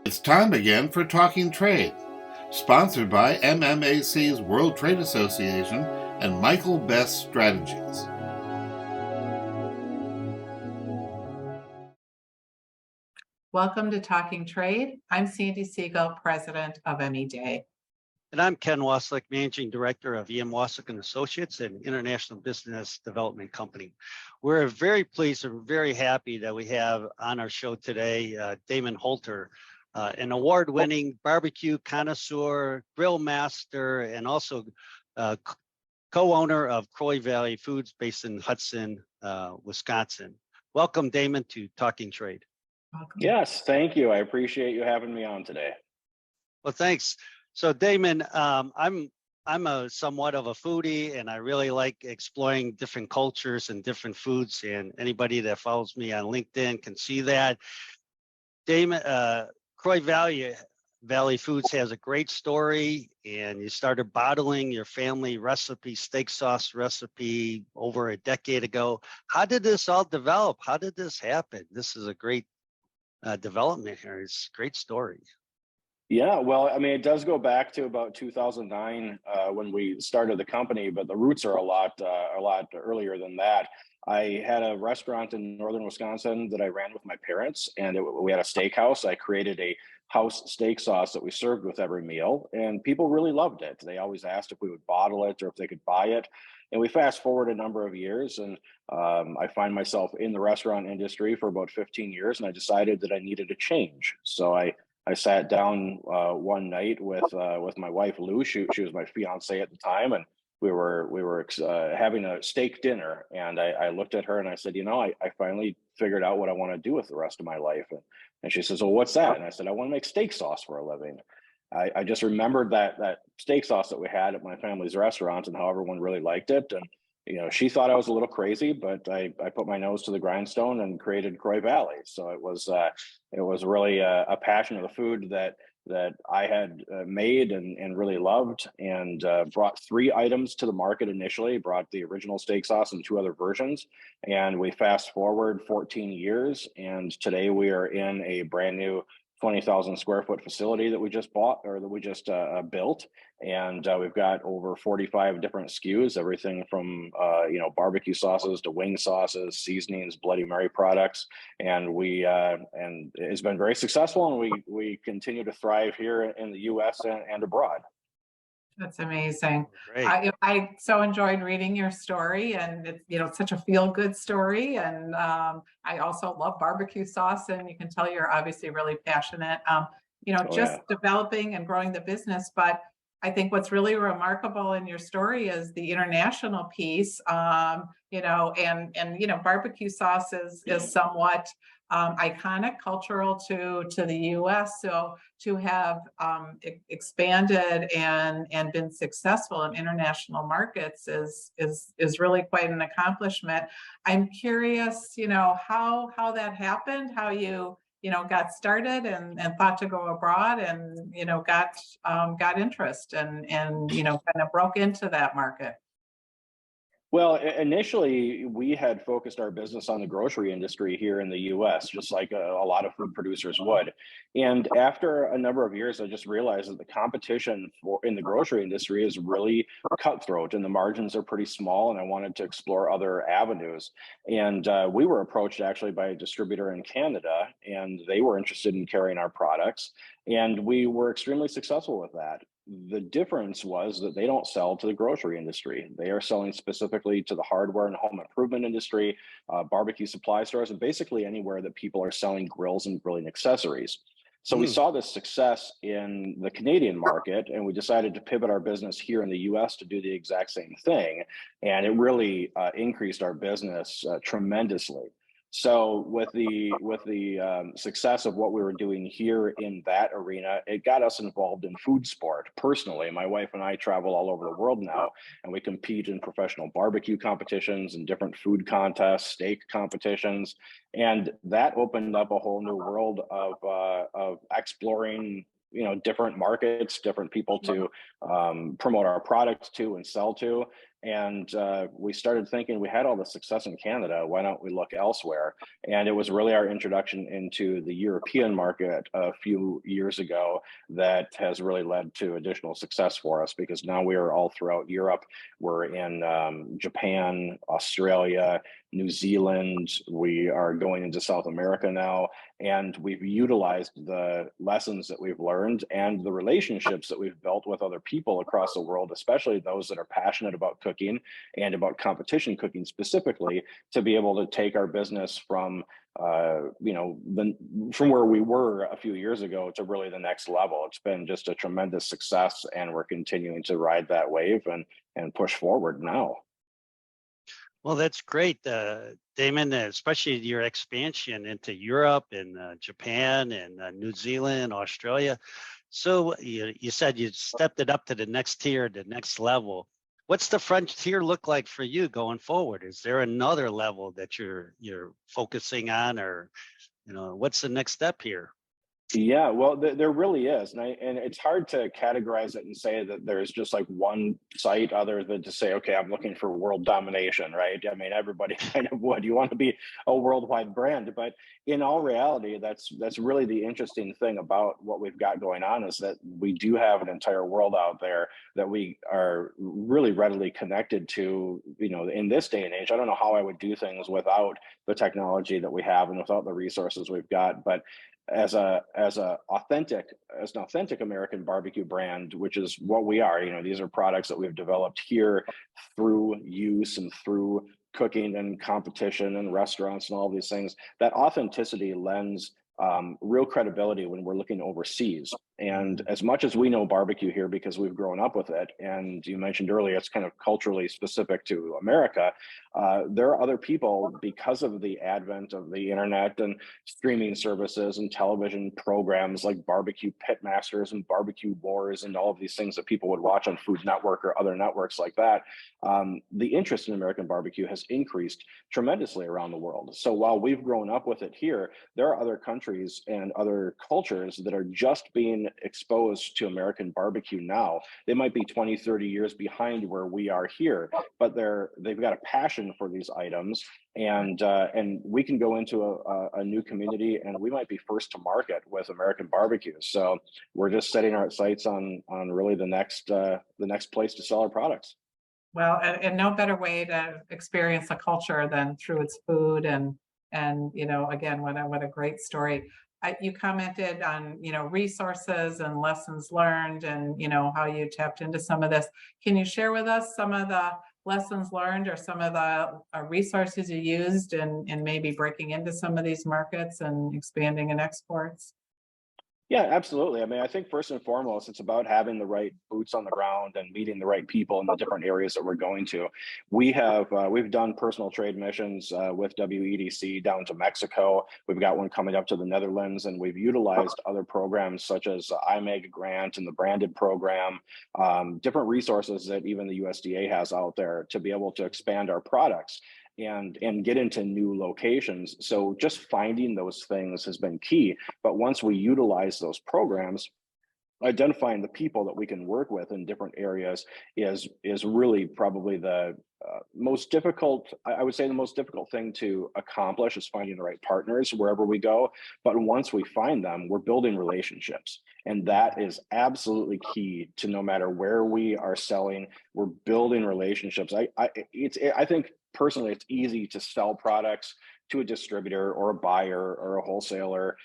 It's time again for Talking Trade, sponsored by MMAC's World Trade Association and Michael Best Strategies. Welcome to Talking Trade. I'm Sandi Siegel, president of MED. And I'm Ken Wasylik, Managing Director of EM Wasylik and Associates, an international business development company. We're very pleased and very happy that we have on our show today Damon Holter, an award-winning barbecue connoisseur, grill master, and also co-owner of Croix Foods based in Hudson, Wisconsin. Welcome, Damon, to Talking Trade. Welcome. Yes, thank you. I appreciate you having me on today. Well, thanks. So Damon, I'm a somewhat of a foodie, and I really like exploring different cultures and different foods. And anybody that follows me on LinkedIn can see that. Damon, Croix Valley Foods has a great story, and you started bottling your family recipe, steak sauce recipe, over a decade ago. How did this all develop? How did this happen? This is a great development here. It's a great story. Yeah, well, I mean, it does go back to about 2009 when we started the company, but the roots are a lot earlier than that. I had a restaurant in northern Wisconsin that I ran with my parents, and we had a steakhouse. I created a house steak sauce that we served with every meal, and people really loved it. They always asked if we would bottle it or if they could buy it. And we fast forward a number of years, and I find myself in the restaurant industry for about 15 years, and I decided that I needed a change. So I sat down one night with my wife Lou. She was my fiance at the time, and we were having a steak dinner. And I looked at her and I said, I finally figured out what I want to do with the rest of my life. And she says, well, what's that? And I said, I want to make steak sauce for a living. I just remembered that steak sauce that we had at my family's restaurant and how everyone really liked it. And she thought I was a little crazy, but I put my nose to the grindstone and created Croix Valley. So it was really a passion of the food that I had made and really loved, and brought 3 items to the market initially. Brought the original steak sauce and 2 other versions, and we fast forward 14 years, and today we are in a brand new 20,000 square foot facility that we just bought, or that we just built. And we've got over 45 different SKUs, everything from barbecue sauces to wing sauces, seasonings, Bloody Mary products, and and it's been very successful, and we continue to thrive here in the U.S. and abroad. That's amazing. Great. I so enjoyed reading your story, and it's such a feel-good story. And I also love barbecue sauce, and you can tell you're obviously really passionate. Developing and growing the business. But I think what's really remarkable in your story is the international piece. Barbecue sauce is somewhat iconic, cultural to the U.S. So to have expanded and been successful in international markets is really quite an accomplishment. I'm curious, how that happened, how you got started and thought to go abroad, and got interest and kind of broke into that market. Well, initially, we had focused our business on the grocery industry here in the US, just like a lot of food producers would. And after a number of years, I just realized that the competition in the grocery industry is really cutthroat, and the margins are pretty small, and I wanted to explore other avenues. And we were approached actually by a distributor in Canada, and they were interested in carrying our products. And we were extremely successful with that. The difference was that they don't sell to the grocery industry. They are selling specifically to the hardware and home improvement industry, barbecue supply stores, and basically anywhere that people are selling grills and grilling accessories. So we saw this success in the Canadian market, and we decided to pivot our business here in the US to do the exact same thing. And it really increased our business tremendously. So with the success of what we were doing here in that arena, it got us involved in food sport. Personally, my wife and I travel all over the world now, and we compete in professional barbecue competitions and different food contests, steak competitions, and that opened up a whole new world of exploring different markets, different people to promote our products to and sell to. And we started thinking, we had all the success in Canada, why don't we look elsewhere? And it was really our introduction into the European market a few years ago that has really led to additional success for us, because now we are all throughout Europe. We're in Japan, Australia, New Zealand. We are going into South America now, and we've utilized the lessons that we've learned and the relationships that we've built with other people across the world, especially those that are passionate about cooking and about competition cooking specifically, to be able to take our business from from where we were a few years ago to really the next level. It's been just a tremendous success, and we're continuing to ride that wave and push forward now. Well, that's great, Damon, especially your expansion into Europe and Japan and New Zealand, Australia. So you said you stepped it up to the next tier, the next level. What's the frontier look like for you going forward? Is there another level that you're focusing on, or what's the next step here? Yeah, well, there really is, and it's hard to categorize it and say that there's just like one site other than to say, okay, I'm looking for world domination, right? I mean, everybody kind of would. You want to be a worldwide brand, but in all reality, that's really the interesting thing about what we've got going on, is that we do have an entire world out there that we are really readily connected to. In this day and age, I don't know how I would do things without the technology that we have and without the resources we've got, but as an authentic American barbecue brand, which is what we are. These are products that we've developed here through use and through cooking and competition and restaurants and all of these things. That authenticity lends real credibility when we're looking overseas. And as much as we know barbecue here because we've grown up with it, and you mentioned earlier, it's kind of culturally specific to America, there are other people, because of the advent of the internet and streaming services and television programs like Barbecue Pitmasters and Barbecue Wars and all of these things that people would watch on Food Network or other networks like that. The interest in American barbecue has increased tremendously around the world. So while we've grown up with it here, there are other countries and other cultures that are just being exposed to American barbecue now. They might be 20, 30 years behind where we are here, but they've got a passion for these items, and we can go into a new community and we might be first to market with American barbecue. So we're just setting our sights on really the next place to sell our products. Well, and no better way to experience a culture than through its food, and again, what a great story. You commented on resources and lessons learned, and how you tapped into some of this. Can you share with us some of the lessons learned or some of the resources you used in maybe breaking into some of these markets and expanding in exports? Yeah, absolutely. I mean, I think first and foremost, it's about having the right boots on the ground and meeting the right people in the different areas that we're going to. We've done personal trade missions with WEDC down to Mexico. We've got one coming up to the Netherlands, and we've utilized other programs such as the IMEG grant and the branded program, different resources that even the USDA has out there to be able to expand our products and get into new locations. So just finding those things has been key. But once we utilize those programs, identifying the people that we can work with in different areas is really probably the most difficult. I would say the most difficult thing to accomplish is finding the right partners wherever we go. But once we find them, we're building relationships. And that is absolutely key to no matter where we are selling, we're building relationships. I think personally, it's easy to sell products to a distributor or a buyer or a wholesaler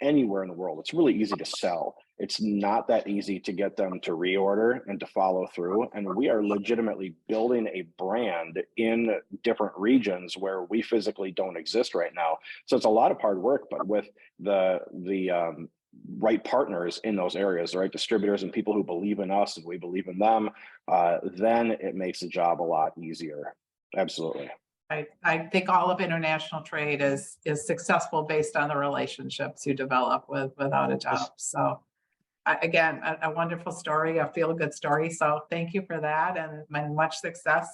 anywhere in the world. It's really easy to sell. It's not that easy to get them to reorder and to follow through. And we are legitimately building a brand in different regions where we physically don't exist right now. So it's a lot of hard work, but with the right partners in those areas, the right distributors and people who believe in us and we believe in them, then it makes the job a lot easier. Absolutely. I think all of international trade is successful based on the relationships you develop without a doubt. So again, a wonderful story, a feel-good story. So thank you for that, and much success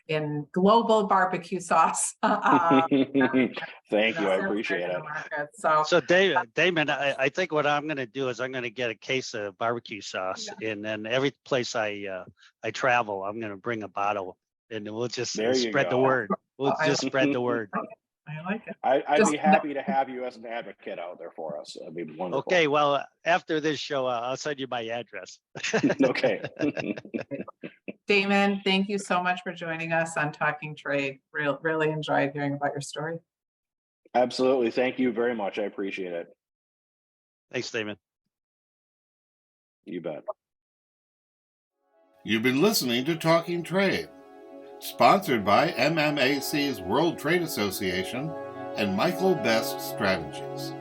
in global barbecue sauce. Thank you. I That's appreciate in the it. market. So So Damon, I think what I'm going to do is I'm going to get a case of barbecue sauce, and then every place I travel, I'm going to bring a bottle, and we'll just There you spread the go. word. We'll I just spread the word. I like it. I'd Just be happy to have you as an advocate out there for us. That'd be wonderful. Okay, well, after this show, I'll send you my address. Okay. Damon, thank you so much for joining us on Talking Trade. Really enjoyed hearing about your story. Absolutely. Thank you very much. I appreciate it. Thanks, Damon. You bet. You've been listening to Talking Trade, sponsored by MMAC's World Trade Association and Michael Best Strategies.